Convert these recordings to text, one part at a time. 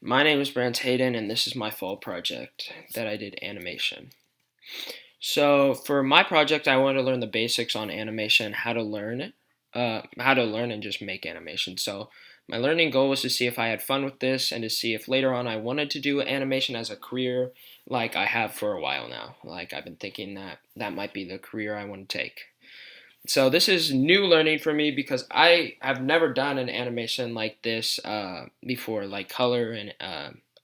My name is Brance and this is my fall project that I did animation. So for my project, I wanted to learn the basics on animation, how to learn and just make animation. So my learning goal was to see if I had fun with this and to see if later on I wanted to do animation as a career, like I have for a while now. Like I've been thinking that that might be the career I want to take. So this is new learning for me because I have never done an animation like this before, like color and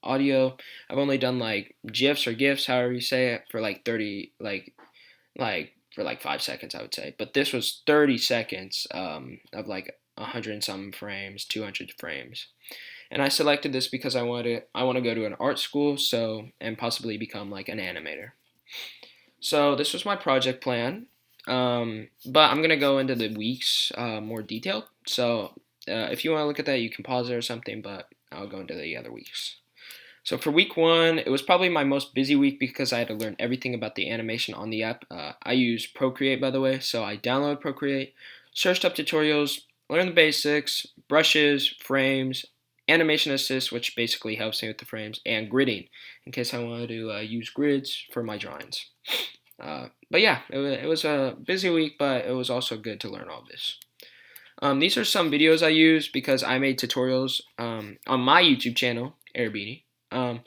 audio. I've only done like GIFs or GIFs, however you say it, for like 30, for like 5 seconds, I would say. But this was 30 seconds of like 100 and some frames, 200 frames. And I selected this because I want to go to an art school, so and possibly become like an animator. So this was my project plan. But I'm gonna go into the weeks more detailed. So if you want to look at that, you can pause it or something. But I'll go into the other weeks. So for week one, it was probably my most busy week because I had to learn everything about the animation on the app. I use Procreate, by the way, so I downloaded Procreate, searched up tutorials, learned the basics, brushes, frames, animation assist, which basically helps me with the frames, and gridding, in case I wanted to use grids for my drawings. But yeah, it was a busy week, but it was also good to learn all this. These are some videos I use because I made tutorials on my YouTube channel, Airbnb. Um,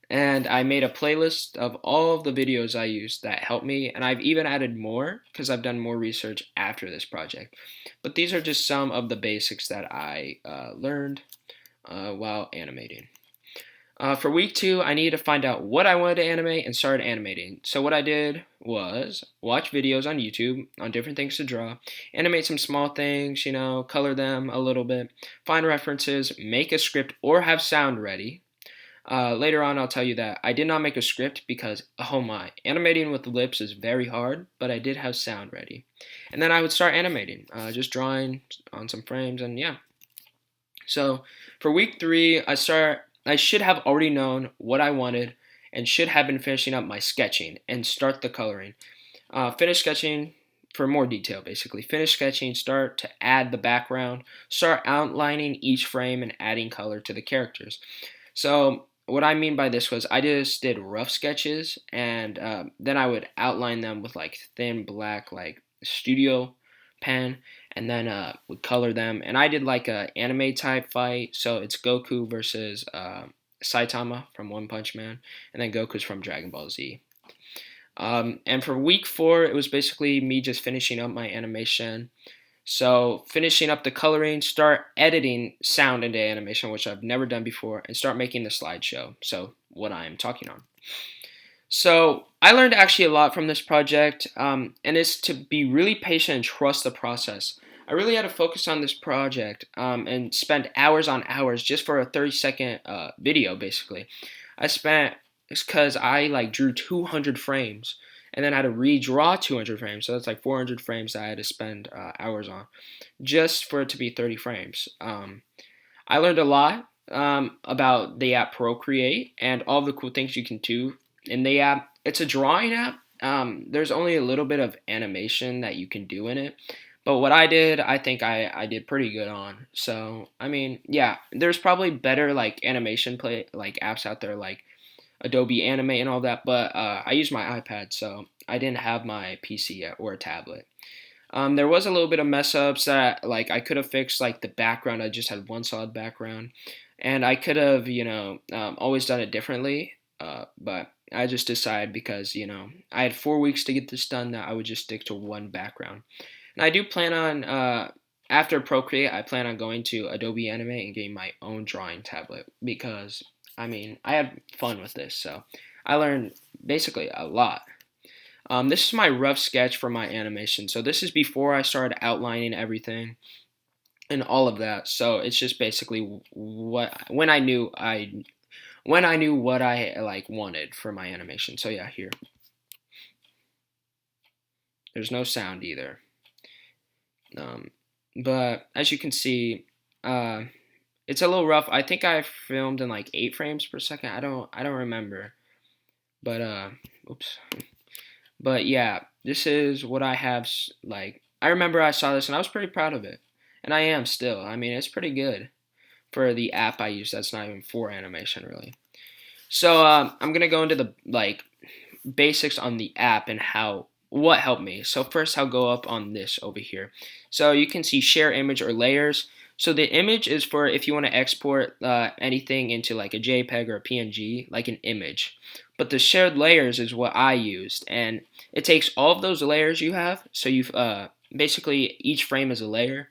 and I made a playlist of all of the videos I used that helped me, and I've even added more because I've done more research after this project. But these are just some of the basics that I learned while animating. For week two, I needed to find out what I wanted to animate and start animating. So what I did was watch videos on YouTube on different things to draw, animate some small things, color them a little bit, find references, make a script or have sound ready. Later on, I'll tell you that I did not make a script because, oh my, animating with lips is very hard, but I did have sound ready. And then I would start animating, just drawing on some frames, and yeah. So for week three, I should have already known what I wanted and should have been finishing up my sketching and start the coloring. Finish sketching for more detail, basically. Finish sketching, start to add the background, start outlining each frame and adding color to the characters. So what I mean by this was I just did rough sketches and then I would outline them with like thin black like studio pen and then would color them. And I did like a anime type fight, so it's Goku versus Saitama from One Punch Man, and then Goku's from Dragon Ball Z. And for week four, it was basically me just finishing up my animation. So finishing up the coloring, start editing sound into animation, which I've never done before, and start making the slideshow. So what I'm talking on. So I learned actually a lot from this project, and it's to be really patient and trust the process. I really had to focus on this project and spend hours on hours just for a 30-second video, basically. I spent it's because I like drew 200 frames and then I had to redraw 200 frames, so that's like 400 frames that I had to spend hours on just for it to be 30 frames. I learned a lot about the app Procreate and all the cool things you can do in the app. It's a drawing app. There's only a little bit of animation that you can do in it. But what I did, I think I did pretty good on. So, I mean, yeah, there's probably better like animation play like apps out there like Adobe Animate and all that, but I use my iPad, so I didn't have my PC yet or a tablet. There was a little bit of mess ups that like I could have fixed like the background. I just had one solid background, and I could have always done it differently. But I just decided because I had 4 weeks to get this done that I would just stick to one background. And I do plan on after Procreate, I plan on going to Adobe Animate and getting my own drawing tablet because I mean I had fun with this, so I learned basically a lot. This is my rough sketch for my animation. So this is before I started outlining everything and all of that. So it's just basically what when I knew what I like wanted for my animation. So yeah, here. There's no sound either. Um, but as you can see, uh, it's a little rough. I think I filmed in like 8 frames per second. I don't remember. But oops. But yeah, this is what I have. Like, I remember I saw this and I was pretty proud of it. And I am still. I mean, it's pretty good for the app I use that's not even for animation really. So I'm gonna go into the basics on the app and what helped me. So first I'll go up on this over here. So you can see share image or layers. So the image is for if you want to export anything into like a JPEG or a PNG, like an image. But the shared layers is what I used, and it takes all of those layers you have. So you've basically each frame is a layer,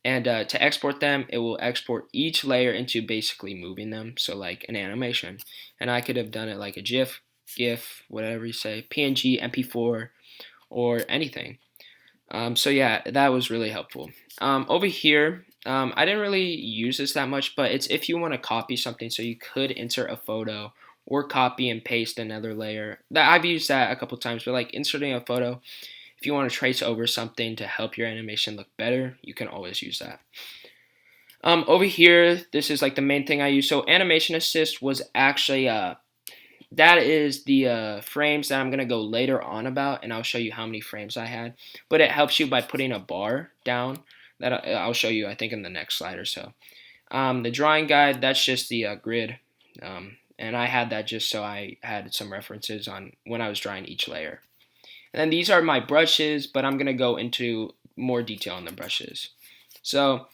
and to export them, it will export each layer into basically moving them, so like an animation. And I could have done it like a GIF, whatever you say, PNG, MP4, or anything. So yeah, that was really helpful. Over here, I didn't really use this that much, but it's if you want to copy something, so you could insert a photo or copy and paste another layer. I've used that a couple times, but like inserting a photo, if you want to trace over something to help your animation look better, you can always use that. Over here, this is like the main thing I use. So animation assist was actually that is the frames that I'm going to go later on about, and I'll show you how many frames I had. But it helps you by putting a bar down. That I'll show you, I think, in the next slide or so. The drawing guide, that's just the grid. And I had that just so I had some references on when I was drawing each layer. And then these are my brushes, but I'm going to go into more detail on the brushes. So,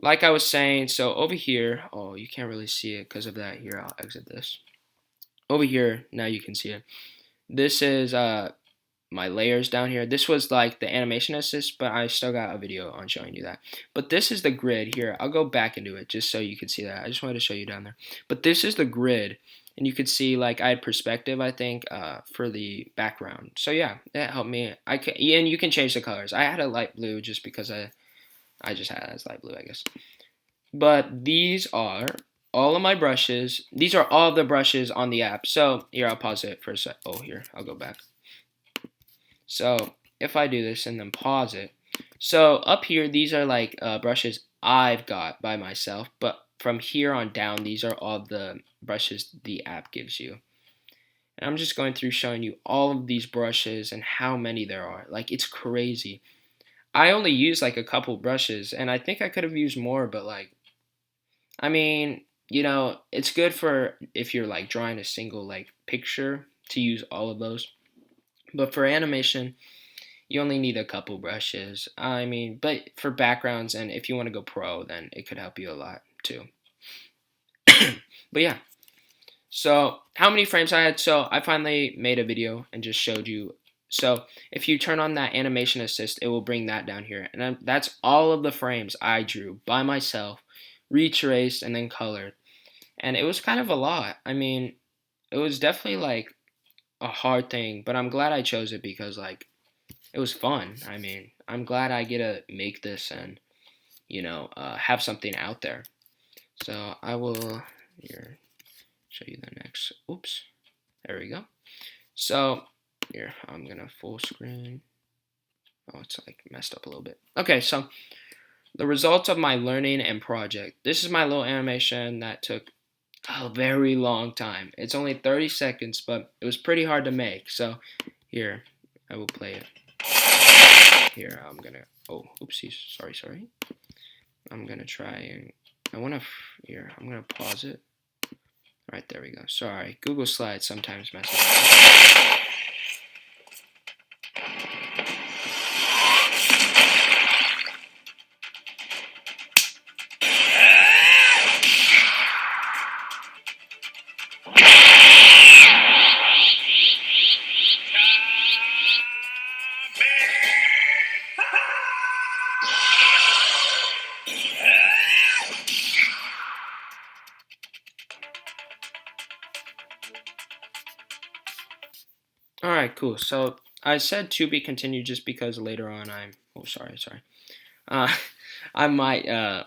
like I was saying, so over here, oh, you can't really see it because of that. Here, I'll exit this. Over here, now you can see it. This is my layers down here. This was like the animation assist, but I still got a video on showing you that. But this is the grid here. I'll go back into it just so you can see that. I just wanted to show you down there. But this is the grid, and you could see like I had perspective, I think, for the background. So yeah, that helped me. And you can change the colors. I had a light blue just because I just had it as light blue, I guess. But these are all of my brushes. These are all of the brushes on the app. So here, I'll pause it for a sec. Oh, here, I'll go back. So if I do this and then pause it, so up here, these are like brushes I've got by myself, but from here on down, these are all the brushes the app gives you. And I'm just going through showing you all of these brushes and how many there are. Like, it's crazy. I only use like a couple brushes, and I think I could have used more, but like, I mean, it's good for if you're like drawing a single like picture to use all of those. But for animation, you only need a couple brushes. I mean, but for backgrounds and if you want to go pro, then it could help you a lot too. But yeah. So how many frames I had? So I finally made a video and just showed you. So if you turn on that animation assist, it will bring that down here. And that's all of the frames I drew by myself, retraced, and then colored. And it was kind of a lot. I mean, it was definitely like a hard thing, but I'm glad I chose it because like it was fun. I mean, I'm glad I get to make this and have something out there. So I will here show you the next. Oops, there we go. So here I'm gonna full screen. Oh, it's like messed up a little bit. Okay, so the results of my learning and project. This is my little animation that took a very long time. It's only 30 seconds, but it was pretty hard to make. So here, I will play it. Here, I'm gonna, oh, oopsies, sorry. I'm gonna try and, I'm gonna pause it. All right, there we go. Sorry, Google Slides sometimes messes up. All right, cool. So I said to be continued just because later on sorry. I might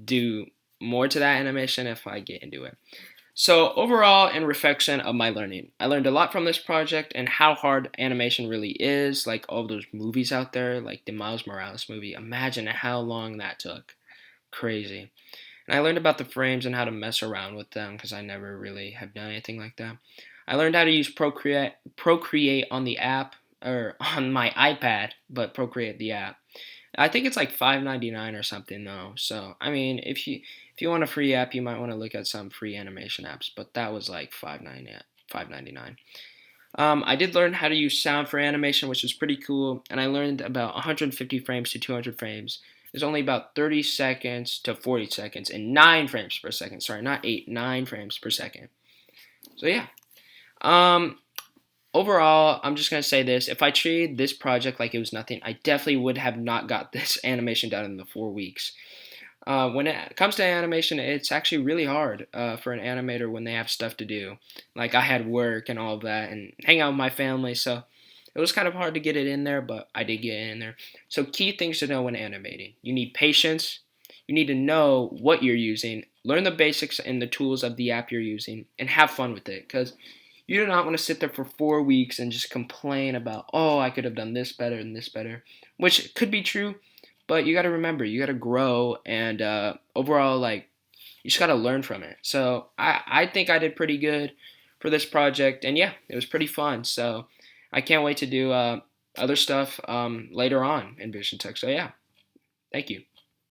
do more to that animation if I get into it. So overall, in reflection of my learning, I learned a lot from this project and how hard animation really is. Like all those movies out there, like the Miles Morales movie. Imagine how long that took. Crazy. And I learned about the frames and how to mess around with them because I never really have done anything like that. I learned how to use Procreate on the app or on my iPad, but Procreate the app. I think it's like $5.99 or something though. So I mean, if you If you want a free app, you might want to look at some free animation apps, but that was like $5.99. I did learn how to use sound for animation, which was pretty cool, and I learned about 150 frames to 200 frames. It's only about 30 seconds to 40 seconds and 9 frames per second. Sorry, not 8, 9 frames per second. So yeah. Um, Overall, I'm just gonna say this: if I treated this project like it was nothing, I definitely would have not got this animation done in the 4 weeks. When it comes to animation, it's actually really hard for an animator when they have stuff to do. Like I had work and all of that, and hang out with my family, so it was kind of hard to get it in there, but I did get it in there. So key things to know when animating: you need patience. You need to know what you're using, learn the basics and the tools of the app you're using, and have fun with it. Because you do not want to sit there for 4 weeks and just complain about, oh, I could have done this better and this better, which could be true, but you got to remember, you got to grow, and overall, like, you just got to learn from it. So I think I did pretty good for this project, and yeah, it was pretty fun. So I can't wait to do other stuff later on in Vision Tech. So yeah, thank you.